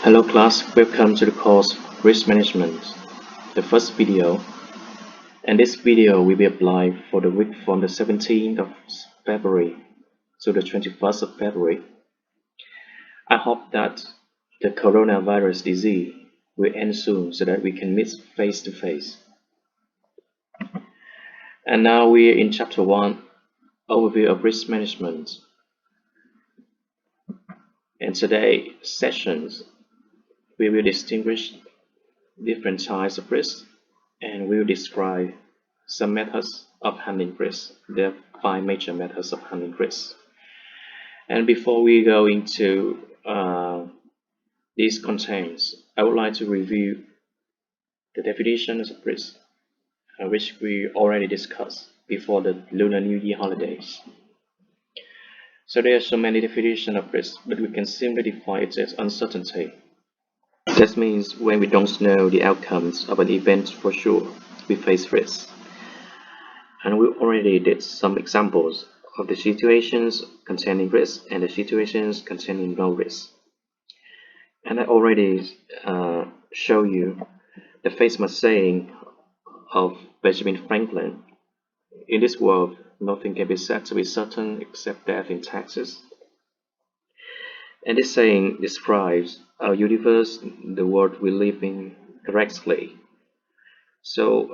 Hello class, welcome to the course Risk Management, the first video. And this video will be applied for the week from the 17th of February to the 21st of February. I hope that the coronavirus disease will end soon so that we can meet face to face. And now we are in chapter 1, overview of risk management. In today's sessions, we will distinguish different types of risk and we will describe some methods of handling risk. There are 5 major methods of handling risk. And before we go into these contents, I would like to review the definitions of risk, which we already discussed before the Lunar New Year holidays. So there are so many definitions of risk, but we can simply define it as uncertainty. That means when we don't know the outcomes of an event for sure, we face risk. And we already did some examples of the situations containing risk and the situations containing no risk. And I already show you the famous saying of Benjamin Franklin: in this world, nothing can be said to be certain except death in taxes. And this saying describes our universe, the world we live in, correctly. So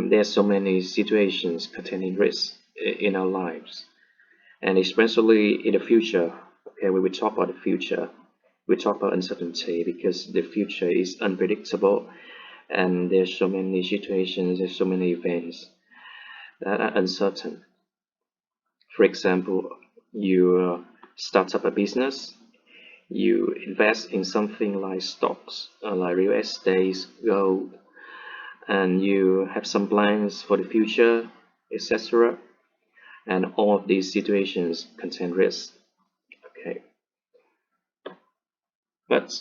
there are so many situations containing risk in our lives, and especially in the future. Okay, when we talk about the future, we talk about uncertainty because the future is unpredictable, and there's so many situations, there's so many events that are uncertain. For example, you start up a business, you invest in something like stocks, like real estate, gold, and you have some plans for the future, etc. And all of these situations contain risk. Okay, but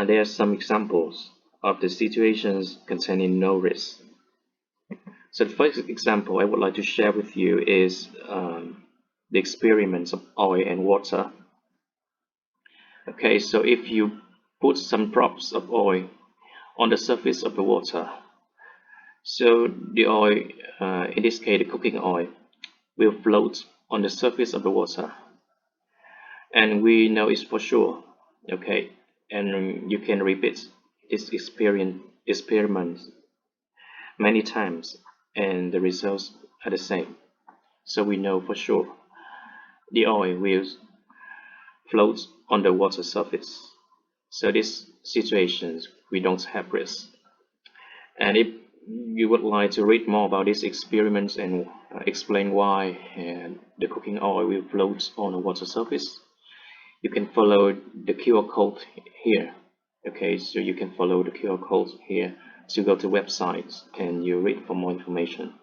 there are some examples of the situations containing no risk. So the first example I would like to share with you is the experiments of oil and water. Okay, so if you put some drops of oil on the surface of the water, so the oil, in this case the cooking oil, will float on the surface of the water, and we know it's for sure. Okay, and you can repeat this experiment many times and the results are the same. So we know for sure the oil will float on the water surface. So these situations we don't have risk. And if you would like to read more about these experiments and explain why the cooking oil will float on the water surface, you can follow the QR code here. Okay, so you can follow the QR code here to go to websites and you read for more information.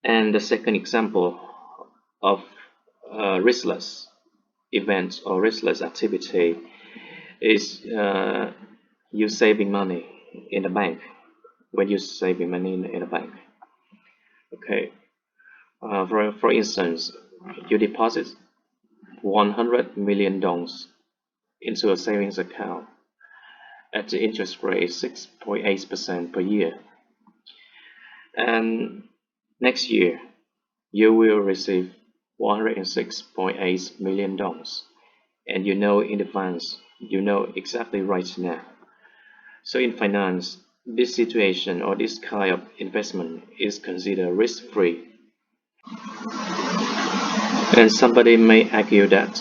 And the second example of riskless event or riskless activity is you saving money in the bank. When you're saving money in a bank, okay, for instance, you deposit $100 million into a savings account at the interest rate 6.8% per year, and next year you will receive $106.8 million, and you know in advance, you know exactly right now. So in finance, this situation or this kind of investment is considered risk-free. And somebody may argue that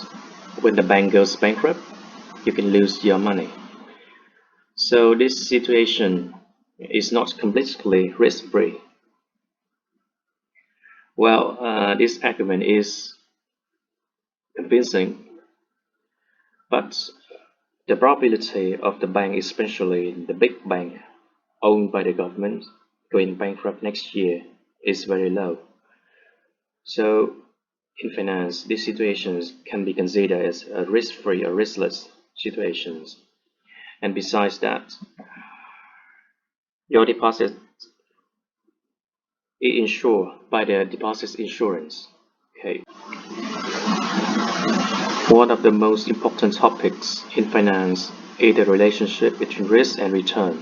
when the bank goes bankrupt, you can lose your money. So this situation is not completely risk-free. Well, this argument is convincing, but the probability of the bank, especially the big bank owned by the government, going bankrupt next year is very low. So in finance, these situations can be considered as a risk-free or riskless situations. And besides that, your deposit is insured by the deposit insurance. Okay. One of the most important topics in finance is the relationship between risk and return,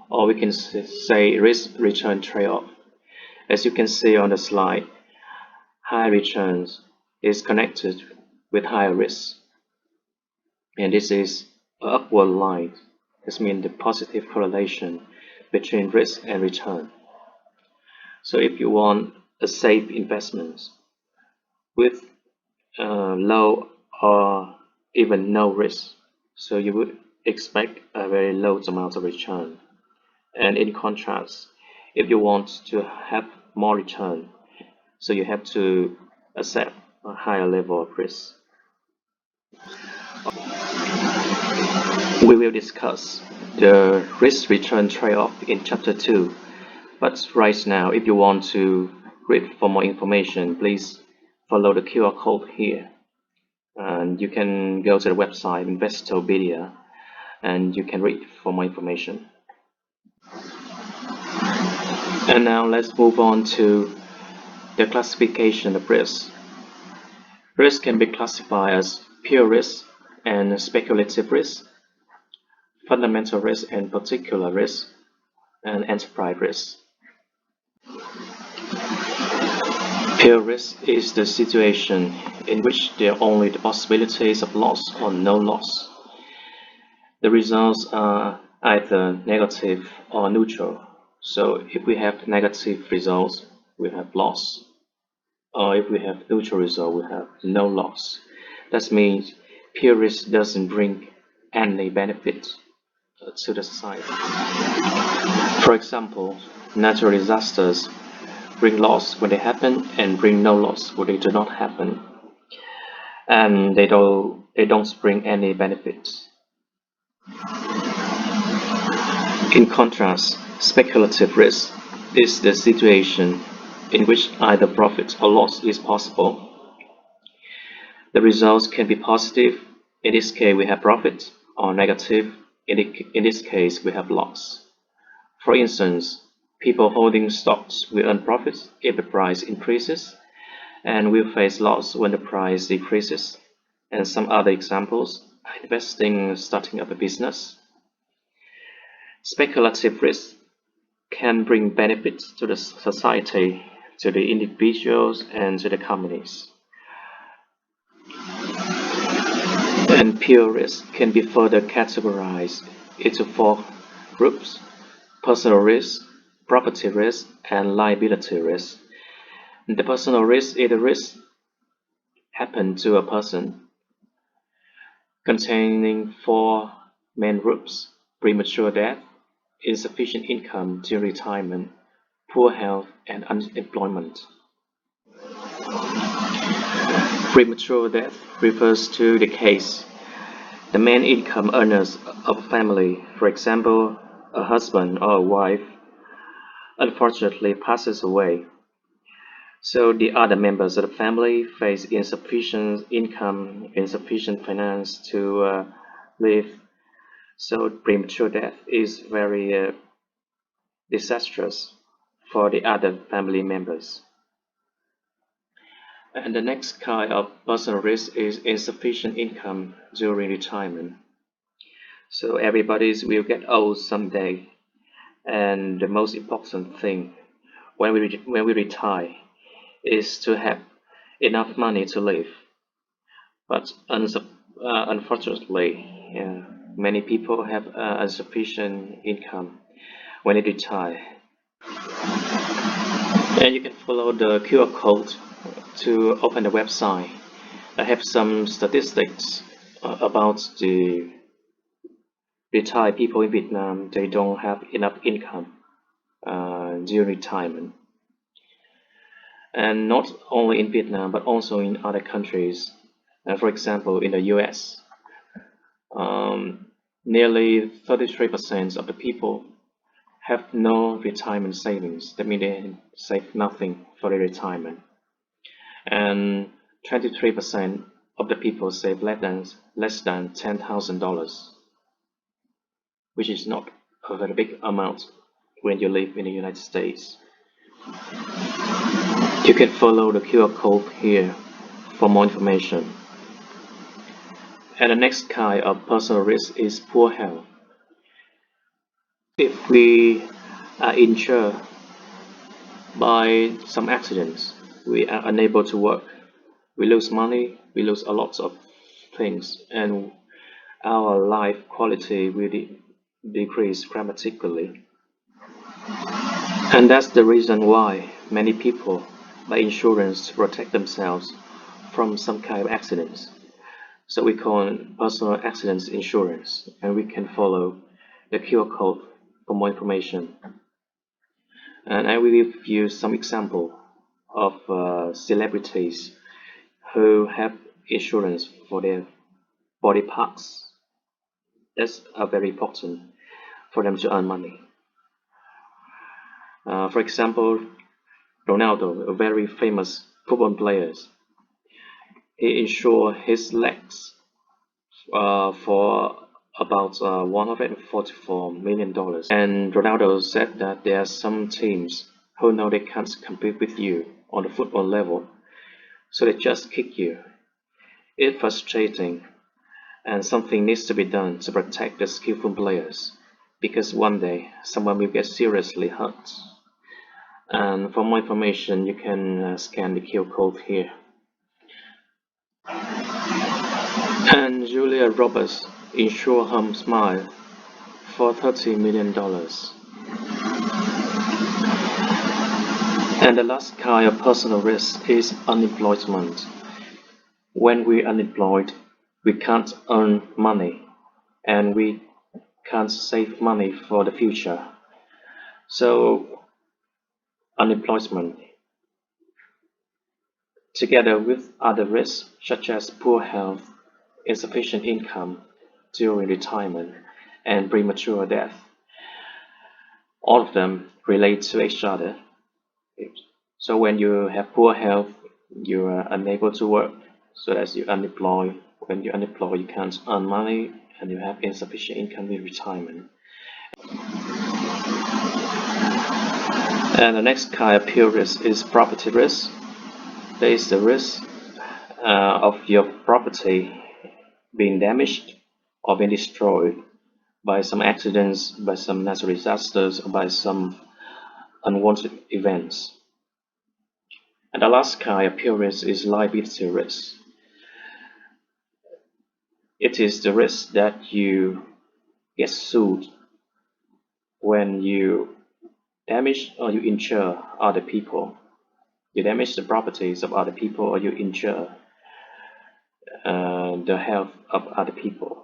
or we can say risk-return trade-off. As you can see on the slide, high returns is connected with higher risk, and this is an upward line. This means the positive correlation between risk and return. So if you want a safe investment with low or even no risk, so you would expect a very low amount of return. And in contrast, if you want to have more return, so you have to accept a higher level of risk. We will discuss the risk-return trade-off in Chapter 2, but right now, if you want to read for more information, please follow the QR code here. And you can go to the website Investopedia and you can read for more information. And now let's move on to the classification of risk. Risk can be classified as pure risk and speculative risk, fundamental risk and particular risk, and enterprise risk. Pure risk is the situation in which there are only the possibilities of loss or no loss. The results are either negative or neutral. So if we have negative results, we have loss. Or if we have neutral result, we have no loss. That means pure risk doesn't bring any benefit to the society. For example, natural disasters bring loss when they happen and bring no loss when they do not happen. And they don't bring any benefits. In contrast, speculative risk is the situation in which either profit or loss is possible. The results can be positive, in this case we have profit, or negative, in this case we have loss. For instance, people holding stocks will earn profits if the price increases, and will face loss when the price decreases. And some other examples are investing, starting up a business. Speculative risk can bring benefits to the society, to the individuals, and to the companies. And pure risk can be further categorized into four groups: personal risk, property risk, and liability risk. The personal risk is the risk happen to a person, containing four main groups: premature death, insufficient income during retirement, poor health, and unemployment. Premature death refers to the case the main income earners of a family, for example, a husband or a wife, unfortunately passes away. So the other members of the family face insufficient income, insufficient finance to live. So premature death is very disastrous for the other family members. And the next kind of personal risk is insufficient income during retirement. So everybody will get old someday, and the most important thing when we retire is to have enough money to live. But unfortunately, many people have insufficient income when they retire. And you can follow the QR code to open the website. I have some statistics about the retired people in Vietnam. They don't have enough income during retirement. And not only in Vietnam, but also in other countries. For example, in the US, nearly 33% of the people have no retirement savings. That means they save nothing for their retirement. And 23% of the people save less than $10,000, which is not a very big amount when you live in the United States. You can follow the QR code here for more information. And the next kind of personal risk is poor health. If we are injured by some accidents, we are unable to work, we lose money, we lose a lot of things, and our life quality will decrease dramatically. And that's the reason why many people buy insurance to protect themselves from some kind of accidents. So we call it personal accidents insurance, and we can follow the QR code for more information. And I will give you some example of celebrities who have insurance for their body parts. That's very important for them to earn money. For example, Ronaldo, a very famous football player, he insured his legs for about $144 million. And Ronaldo said that there are some teams who know they can't compete with you on the football level, so they just kick you. It's frustrating, and something needs to be done to protect the skillful players, because one day someone will get seriously hurt. And for more information, you can scan the QR code here. And Julia Roberts insured her smile for $30 million. And the last kind of personal risk is unemployment. When we're unemployed, we can't earn money and we can't save money for the future. So unemployment, together with other risks such as poor health, insufficient income during retirement, and premature death, all of them relate to each other. So when you have poor health, you are unable to work, so that's you unemployed. When you're unemployed, you can't earn money, and you have insufficient income in retirement. And the next kind of pure risk is property risk. There is the risk of your property being damaged or being destroyed by some accidents, by some natural disasters, or by some unwanted events. And the last kind of pure risk is liability risk. It is the risk that you get sued when you damage or you injure other people. You damage the properties of other people, or you injure the health of other people.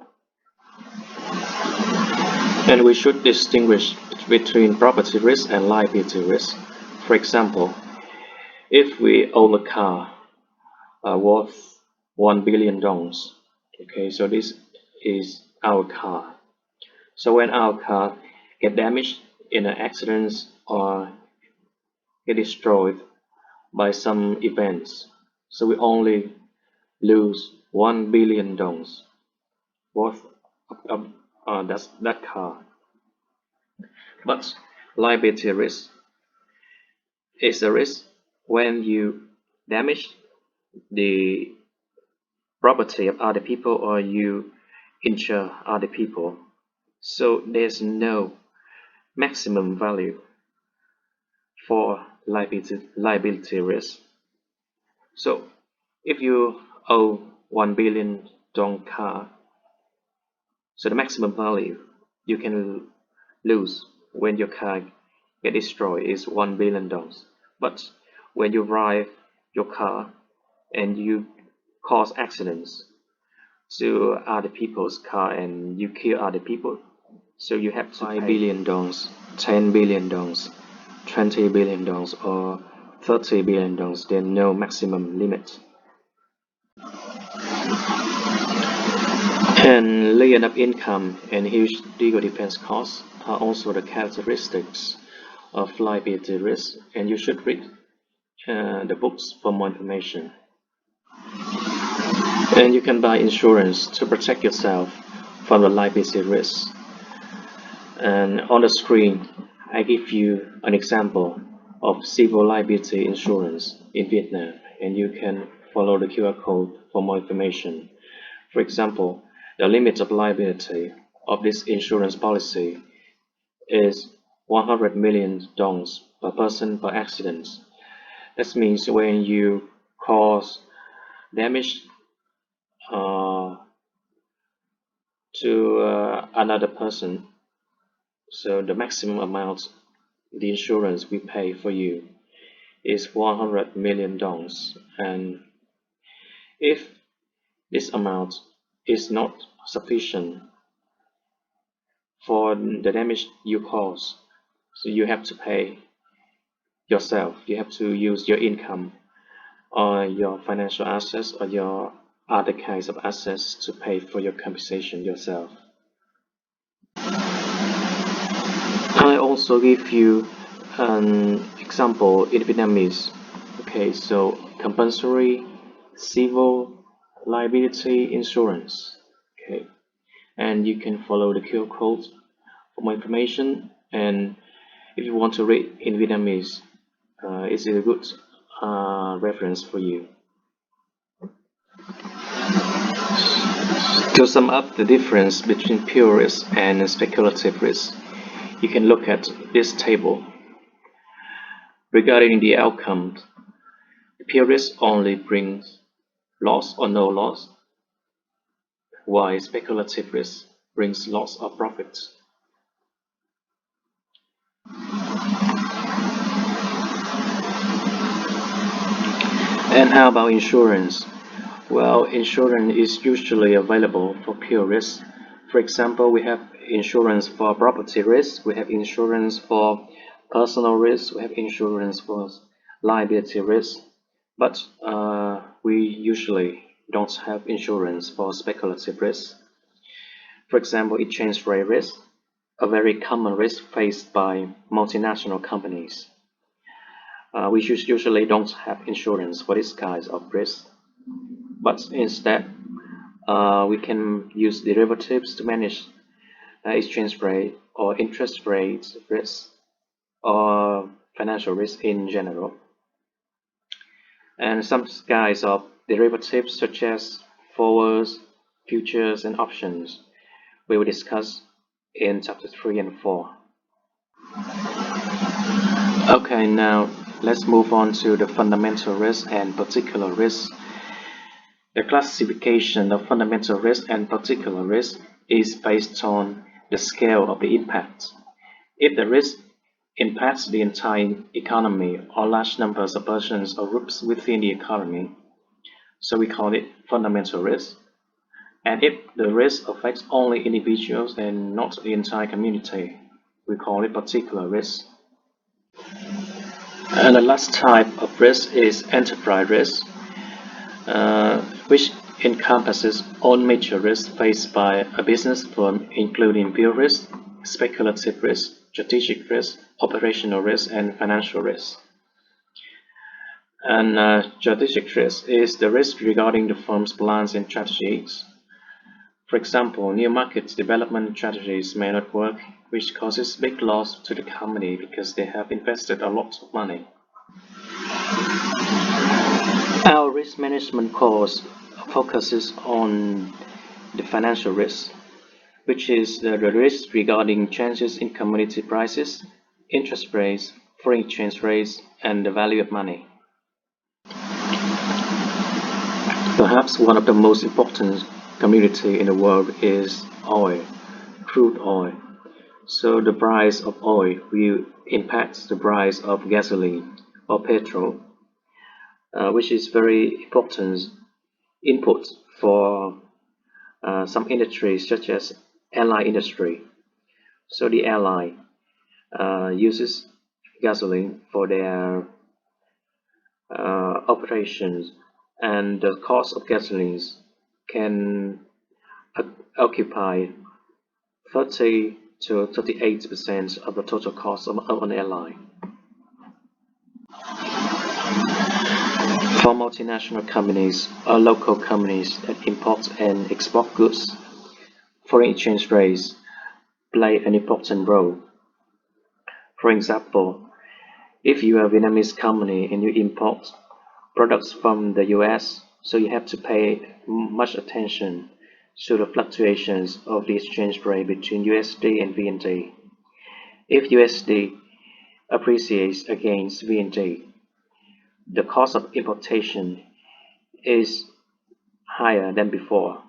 And we should distinguish between property risk and liability risk. For example, if we own a car worth $1 billion, okay, so this is our car. So when our car get damaged in an accident or get destroyed by some events, so we only lose $1 billion worth of that car. But liability risk is a risk when you damage the property of other people or you injure other people. So there's no maximum value for liability risk. So if you owe $1 billion car, so the maximum value you can lose when your car get destroyed is $1 billion. But when you drive your car and you cause accidents to other people's car and you kill other people, so you have to $5 billion, $10 billion, $20 billion, or $30 billion. There's no maximum limit. And laying up income and huge legal defense costs are also the characteristics of liability risk, and you should read the books for more information. And you can buy insurance to protect yourself from the liability risk. And on the screen, I give you an example of civil liability insurance in Vietnam, and you can follow the QR code for more information. For example, the limit of liability of this insurance policy is 100 million dong per person per accident. That means when you cause damage uh, to another person, so the maximum amount the insurance will pay for you is 100 million dongs, and if this amount is not sufficient for the damage you cause, so you have to pay yourself. You have to use your income or your financial assets or your other kinds of assets to pay for your compensation yourself. I also give you an example in Vietnamese. Okay, so compulsory civil liability insurance. Okay, and you can follow the QR code for more information. And if you want to read in Vietnamese, it's a good reference for you. To sum up the difference between pure risk and speculative risk, you can look at this table. Regarding the outcome, pure risk only brings loss or no loss, while speculative risk brings loss or profit. And how about insurance? Well, insurance is usually available for pure risk. For example, we have insurance for property risk, we have insurance for personal risk, we have insurance for liability risk, but we usually don't have insurance for speculative risk. For example, exchange rate risk, a very common risk faced by multinational companies. We usually don't have insurance for this kind of risk, but instead we can use derivatives to manage exchange rate or interest rate risk or financial risk in general. And some kinds of derivatives such as forwards, futures, and options we will discuss in chapter 3 and 4. Okay, now let's move on to the fundamental risk and particular risk. The classification of fundamental risk and particular risk is based on the scale of the impact. If the risk impacts the entire economy or large numbers of persons or groups within the economy, so we call it fundamental risk. And if the risk affects only individuals and not the entire community, we call it particular risk. And the last type of risk is enterprise risk, which encompasses all major risks faced by a business firm, including pure risk, speculative risk, strategic risk, operational risk, and financial risk. And strategic risk is the risk regarding the firm's plans and strategies. For example, new market development strategies may not work, which causes big loss to the company because they have invested a lot of money. Our risk management course focuses on the financial risk, which is the risk regarding changes in commodity prices, interest rates, foreign exchange rates, and the value of money. Perhaps one of the most important commodity in the world is oil, crude oil. So the price of oil will impact the price of gasoline or petrol, which is very important input for some industries such as airline industry. So the airline uses gasoline for their operations, and the cost of gasoline can occupy 30 to 38% of the total cost of an airline. For multinational companies or local companies that import and export goods, foreign exchange rates play an important role. For example, if you are a Vietnamese company and you import products from the US, so you have to pay much attention to the fluctuations of the exchange rate between USD and VND. If USD appreciates against VND, the cost of importation is higher than before.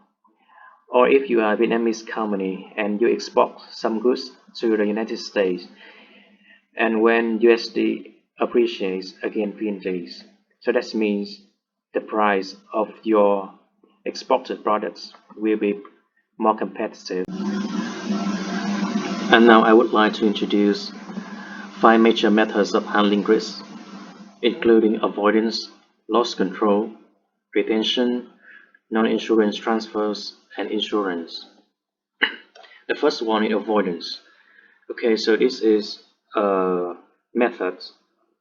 Or if you are a Vietnamese company and you export some goods to the United States, and when USD appreciates against VNDs, so that means the price of your exported products will be more competitive. And now I would like to introduce 5 major methods of handling risk, including avoidance, loss control, retention, non-insurance transfers, and insurance. The first one is avoidance. Okay, so this is a method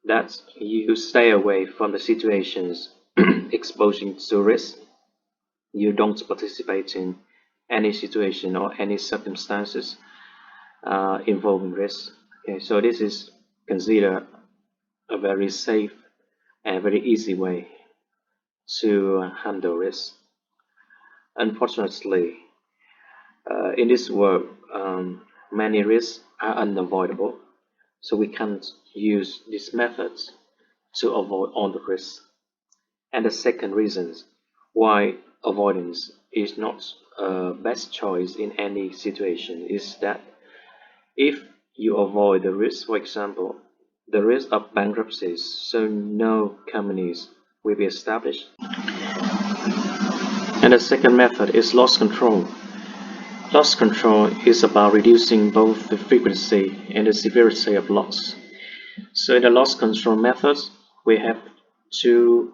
that you stay away from the situations exposing to risk. You don't participate in any situation or any circumstances involving risk. Okay, so this is considered a very safe and very easy way to handle risk. Unfortunately, in this world, many risks are unavoidable, so we can't use these methods to avoid all the risks. And the second reason why avoidance is not a best choice in any situation is that if you avoid the risk, for example, the risk of bankruptcies, so no companies will be established. And the second method is loss control. Loss control is about reducing both the frequency and the severity of loss. So in the loss control methods, we have two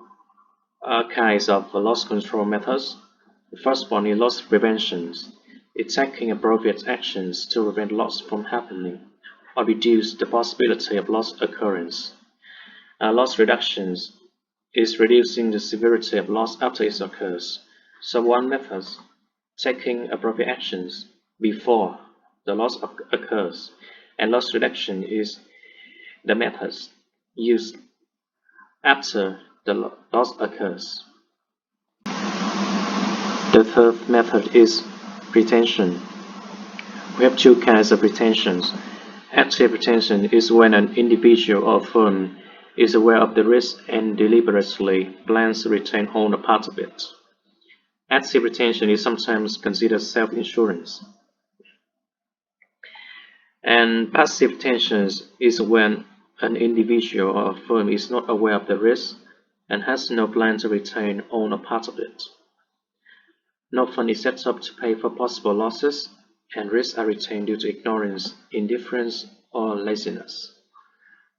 kinds of loss control methods. The first one is loss prevention. It's taking appropriate actions to prevent loss from happening or reduce the possibility of loss occurrence. Loss reductions is reducing the severity of loss after it occurs. So one method, taking appropriate actions before the loss occurs, and loss reduction is the method used after the loss occurs. The third method is retention. We have two kinds of retentions. Active retention is when an individual or firm is aware of the risk and deliberately plans to retain all or part of it. Active retention is sometimes considered self-insurance. And passive retention is when an individual or a firm is not aware of the risk and has no plan to retain all or part of it. No fund is set up to pay for possible losses, and risks are retained due to ignorance, indifference, or laziness.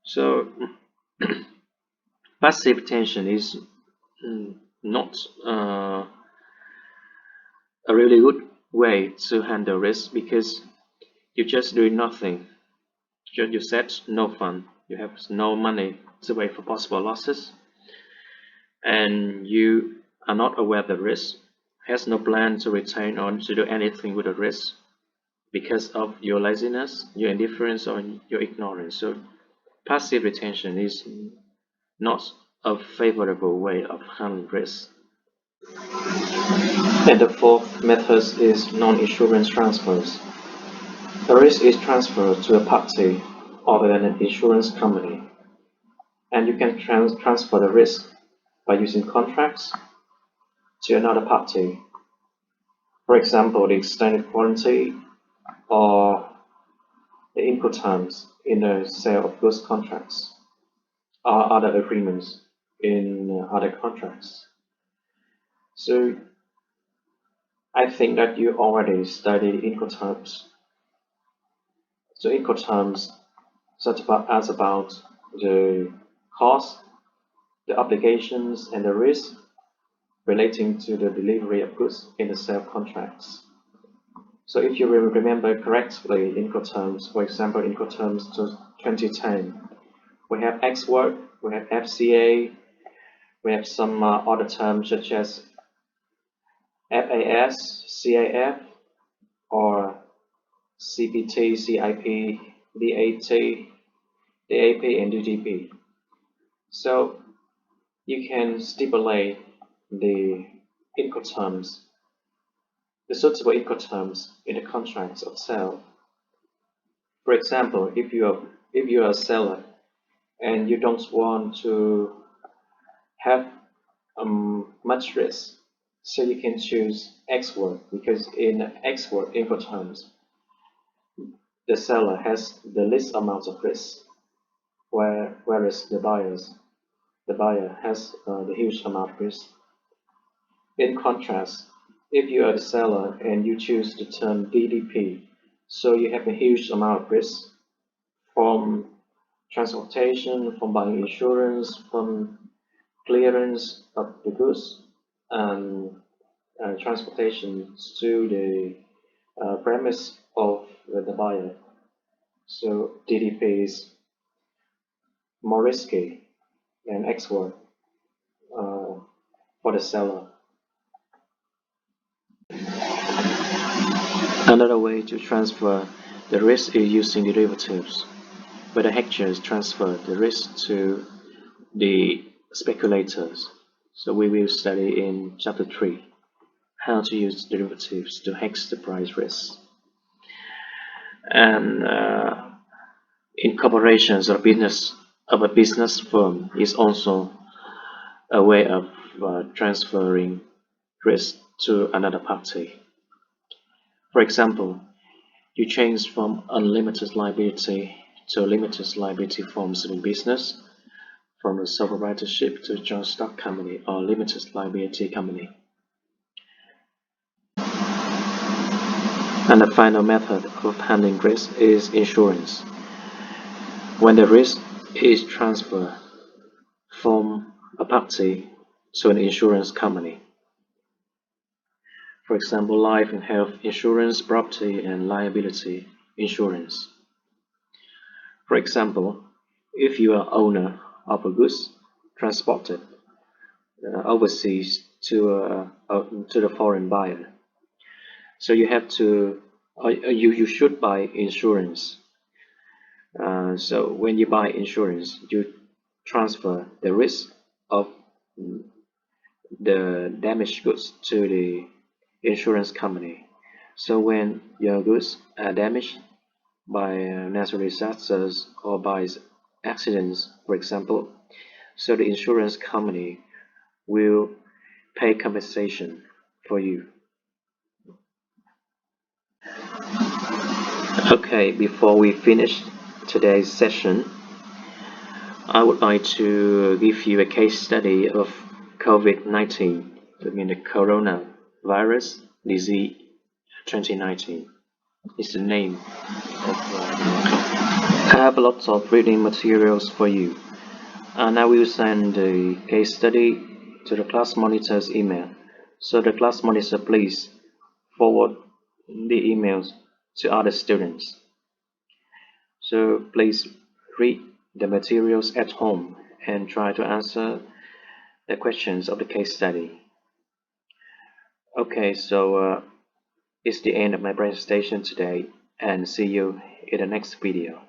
So, passive retention is not a really good way to handle risk because you just doing nothing. You set no fund, you have no money to pay for possible losses, and you are not aware of the risk, has no plan to retain or to do anything with the risk because of your laziness, your indifference, or your ignorance. So passive retention is not a favorable way of handling risk. And the fourth method is non-insurance transfers. The risk is transferred to a party other than an insurance company, and you can transfer the risk by using contracts to another party. For example, the extended warranty or the Incoterms in the sale of goods contracts or other agreements in other contracts. So I think that you already studied Incoterms. So Incoterms asks about the cost, the obligations, and the risk relating to the delivery of goods in the sale contracts. So if you remember correctly, Incoterms, for example, Incoterms 2010, we have X work, we have FCA, we have some other terms such as FAS, CAF, or CPT, CIP, DAT, DAP, and DTP. So you can stipulate the Incoterms the suitable Incoterms in the contracts of sale. For example, if you are a seller and you don't want to have much risk, so you can choose X word, because in X word Incoterms, the seller has the least amount of risk, whereas the buyer has the huge amount of risk. In contrast, if you are the seller and you choose the term DDP, so you have a huge amount of risk from transportation, from buying insurance, from clearance of the goods, and transportation to the premise of the buyer. So DDP is more risky than export for the seller. Another way to transfer the risk is using derivatives, where the hedgers transfer the risk to the speculators. So we will study in chapter 3 how to use derivatives to hedge the price risk. And incorporations of a business firm is also a way of transferring risk to another party. For example, you change from unlimited liability to limited liability forms in business, from a sole proprietorship to a joint stock company or limited liability company. And the final method of handling risk is insurance, when the risk is transferred from a party to an insurance company. For example, life and health insurance, property and liability insurance. For example, if you are owner of a goods transported overseas to the foreign buyer, so you have to, you should buy insurance. So when you buy insurance, you transfer the risk of the damaged goods to the insurance company. So when your goods are damaged by natural disasters or by accidents, for example, so the insurance company will pay compensation for you. Okay, before we finish today's session, I would like to give you a case study of COVID-19, I mean the coronavirus disease 2019 is the name of I have lots of reading materials for you, and I will send the case study to the class monitor's email. So the class monitor, please forward the emails to other students. So please read the materials at home and try to answer the questions of the case study. Okay, so it's the end of my presentation today, and see you in the next video.